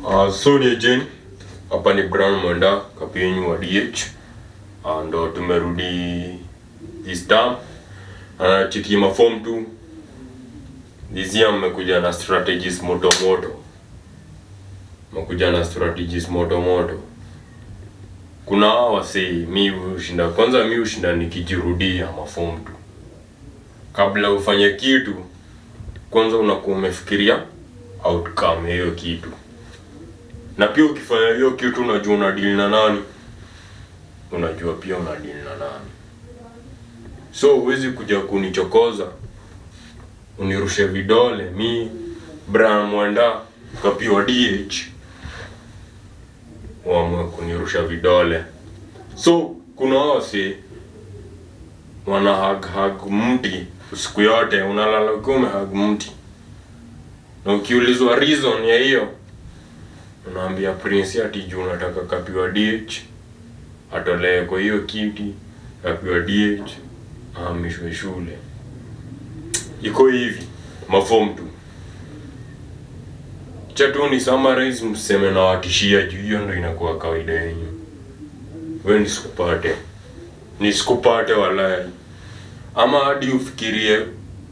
So ni Jane, hapa ni Brown Mwenda, kapenyu wa DH. Ndo tumerudi this term. Chiki maform tu. This year mmekuja na strategies moto. Kuna wase mi ushinda nikijirudia maform tu. Kabla ufanye kitu, kwanza unakuwa umefikiria outcome hiyo kitu. Na pia ukifanya hiyo kitu unajua unadeal na nani. Unajua pia unadeal na nani. So huwezi kuja kunichokoza, unirushe vidole, mi Brown Mwenda kapiwa DH. Uamue kunirusha vidole. So kuna wase wana hug mti usiku yote, unalala ukiwa umehug mti. Na ukiulizwa reason ya hiyo, unaambia Prince ati juu unataka kapiwa DH, atolewe kwa hiyo kiti, kapiwa DH, ahamishwe shule. Iko hivi, maform tu. Chatu ni summarize, mseme na watishia juu, hiyo ndo inakuwa kawaida yenu. Wewe nisikupate walai. Ama hadi ufikirie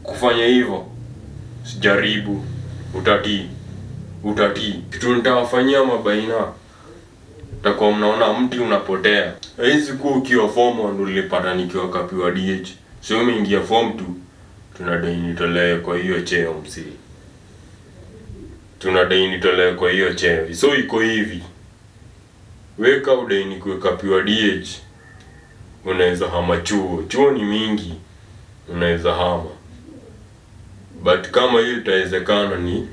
kufanya hivyo, sijaribu, utatii. Kitu nitawafanyia mabaina, takuwa mnaona mti unapotea. Hizi kuwa ukiwa form 1 ulipata nikiwa kapiwa DH. So umeingia form 2, tunadai nitolewe kwa hiyo cheo msi. So iko hivi. Weka udai nikuwe kapiwa DH. Unaweza hama chuo ni mingi. Unaweza hama. But kama hiyo itawezekana ni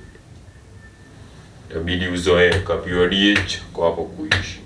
itabidi uzoe kapiwa DH kwa hapo kuishi.